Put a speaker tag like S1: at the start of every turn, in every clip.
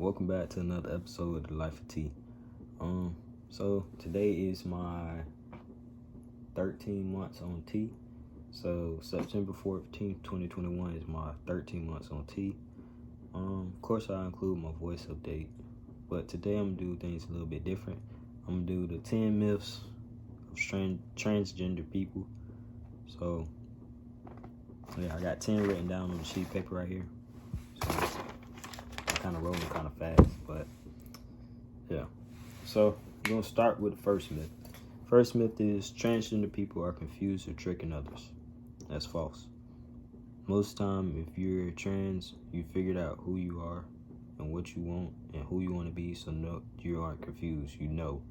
S1: welcome back to another episode of The Life of T. So today is my 13 months on T. So September 14th, 2021 is my 13 months on T. Of course I include my voice update, but today I'm gonna do things a little bit different. I'm gonna do the 10 myths of transgender people. So yeah, I got 10 written down on the sheet of paper right here. So kind of rolling kind of fast, but yeah. So we're gonna start with the first myth. First myth is transgender people are confused or tricking others. That's false. Most time, if you're trans, you figured out who you are and what you want and who you want to be, so no, you aren't confused. You know.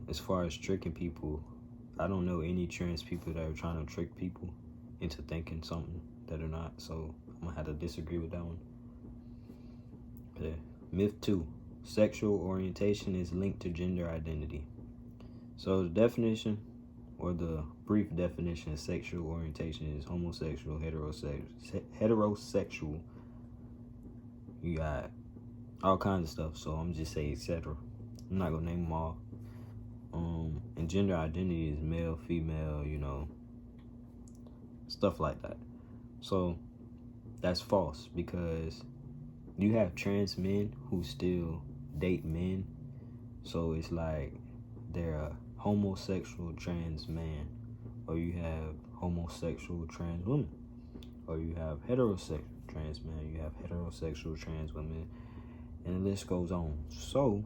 S1: As far as tricking people, I don't know any trans people that are trying to trick people into thinking something that are not. So I'm gonna have to disagree with that one. Okay. Myth 2. Sexual orientation is linked to gender identity. So the definition, or the brief definition of sexual orientation, is homosexual, heterosexual. You got all kinds of stuff, so I'm just saying etc. I'm not gonna name them all. And gender identity is male, female, stuff like that. So that's false, because you have trans men who still date men. So it's like they're a homosexual trans man, or you have homosexual trans women, or you have heterosexual trans men, you have heterosexual trans women, and the list goes on. So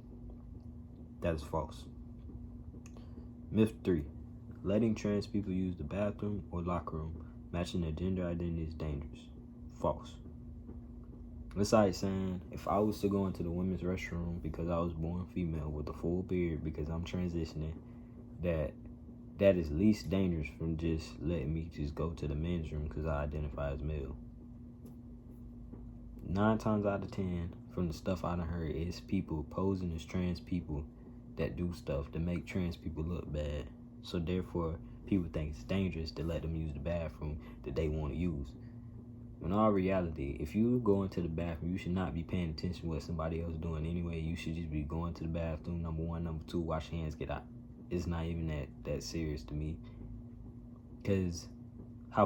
S1: that is false. Myth 3. Letting trans people use the bathroom or locker room matching their gender identity is dangerous. False. It's like saying, if I was to go into the women's restroom because I was born female with a full beard because I'm transitioning, that is least dangerous from just letting me just go to the men's room because I identify as male. 9 times out of 10, from the stuff I done heard, is people posing as trans people that do stuff to make trans people look bad. So therefore, people think it's dangerous to let them use the bathroom that they want to use. In all reality, if you go into the bathroom, you should not be paying attention to what somebody else is doing anyway. You should just be going to the bathroom, number one. Number two, wash your hands, get out. It's not even that serious to me. Because how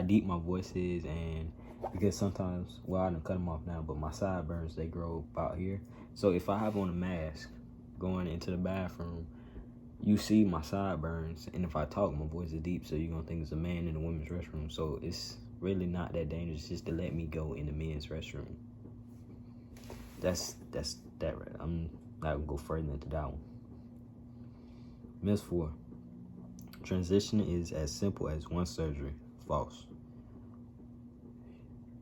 S1: deep my voice is, and because sometimes, well, I done cut them off now, but my sideburns, they grow about here. So if I have on a mask going into the bathroom, you see my sideburns, and if I talk, my voice is deep, so you're going to think it's a man in the women's restroom. So it's really not that dangerous just to let me go in the men's restroom. That's that right. I'm not gonna go further into that one. Myth 4. Transition is as simple as one surgery. False.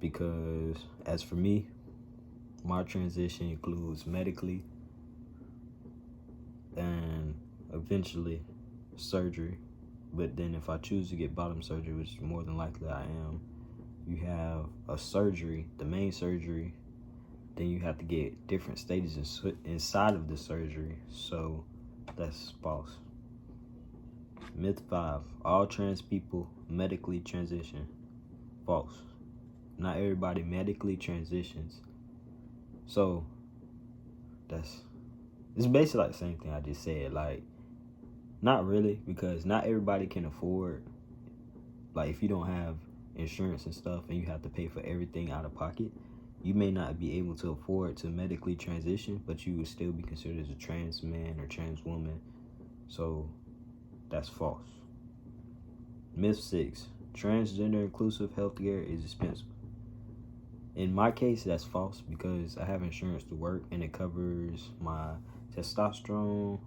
S1: Because as for me, my transition includes medically and eventually surgery. But then if I choose to get bottom surgery, which more than likely I am, you have a surgery, the main surgery, then you have to get different stages inside of the surgery. So that's false. Myth 5. All trans people medically transition. False. Not everybody medically transitions. So it's basically like the same thing I just said. Like, not really, because not everybody can afford, like, if you don't have insurance and stuff and you have to pay for everything out of pocket, you may not be able to afford to medically transition, but you would still be considered as a trans man or trans woman. So that's false. Myth 6. Transgender inclusive healthcare is expensive. In my case, that's false, because I have insurance to work and it covers my testosterone,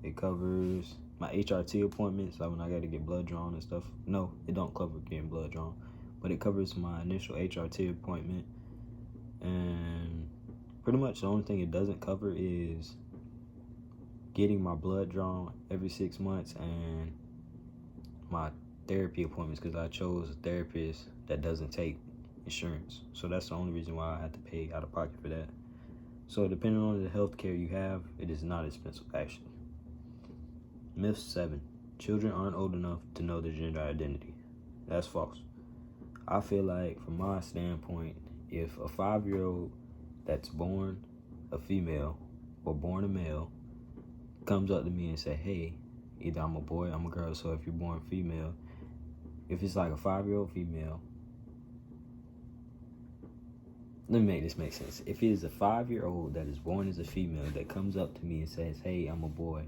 S1: it covers my HRT appointments, like when I got to get blood drawn and stuff. No, it don't cover getting blood drawn, but it covers my initial HRT appointment. And pretty much the only thing it doesn't cover is getting my blood drawn every 6 months and my therapy appointments, because I chose a therapist that doesn't take insurance. So that's the only reason why I had to pay out of pocket for that. So depending on the health care you have, it is not expensive, actually. Myth 7. Children aren't old enough to know their gender identity. That's false. I feel like, from my standpoint, if a 5-year-old that's born a female or born a male comes up to me and say, hey, either I'm a boy, I'm a girl. So if you're born female, if it's like a 5-year-old female, let me make this make sense. If it is a 5-year-old that is born as a female that comes up to me and says, hey, I'm a boy,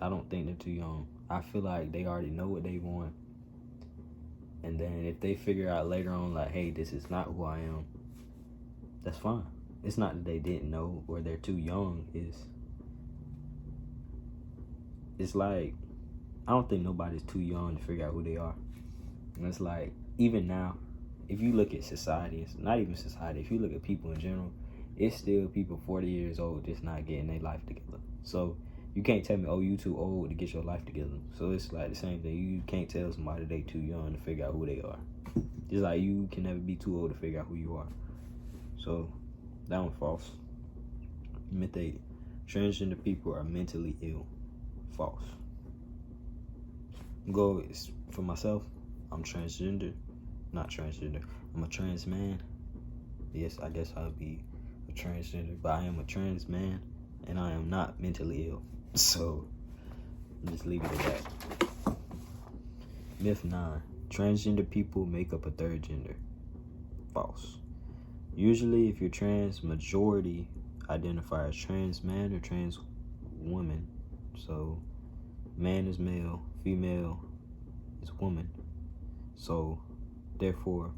S1: I don't think they're too young. I feel like they already know what they want. And then if they figure out later on, like, hey, this is not who I am, that's fine. It's not that they didn't know or they're too young. It's like, I don't think nobody's too young to figure out who they are. And it's like, even now, if you look at society, it's not even society, if you look at people in general, it's still people 40 years old just not getting their life together. So you can't tell me, oh, you too old to get your life together. So it's like the same thing. You can't tell somebody they too young to figure out who they are. Just like you can never be too old to figure out who you are. So that one's false. Myth 8. Transgender people are mentally ill. False. Go for myself. I'm transgender. Not transgender. I'm a trans man. Yes, I guess I'll be a transgender, but I am a trans man, and I am not mentally ill. So just leave it at that. Myth 9. Transgender people make up a third gender. False. Usually, if you're trans, majority identify as trans man or trans woman. So man is male, female is woman. So therefore,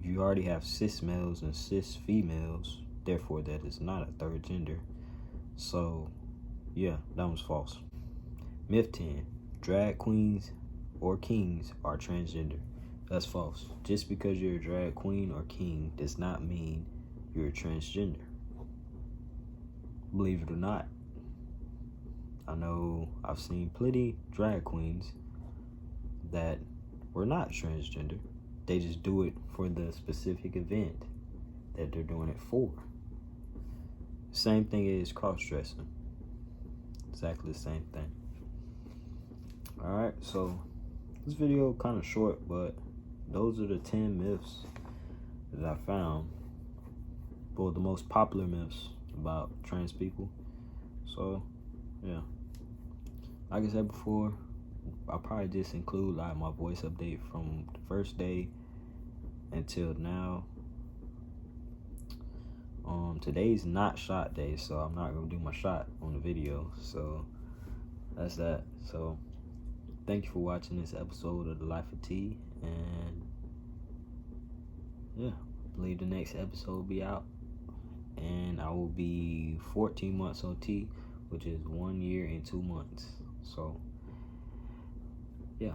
S1: if you already have cis males and cis females, therefore that is not a third gender. So yeah, that was false. Myth 10. Drag queens or kings are transgender. That's false. Just because you're a drag queen or king does not mean you're a transgender. Believe it or not, I know I've seen plenty drag queens that were not transgender. They just do it for the specific event that they're doing it for. Same thing is cross-dressing. Exactly the same thing. Alright, so this video kind of short, but those are the 10 myths that I found. For the most popular myths about trans people. So, yeah. Like I said before, I'll probably just include like my voice update from the first day until now. Today's not shot day, so I'm not gonna do my shot on the video. So that's that. So thank you for watching this episode of The Life of T, and yeah, I believe the next episode will be out, and I will be 14 months on T, which is 1 year and 2 months. So yeah,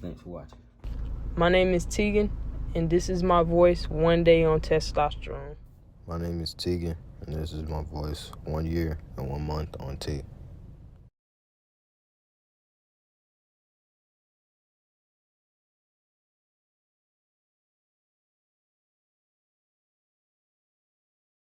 S1: thanks for watching.
S2: My name is Teigan, and this is my voice 1 day on testosterone.
S3: My name is Teigan, and this is my voice 1 year and 1 month on T.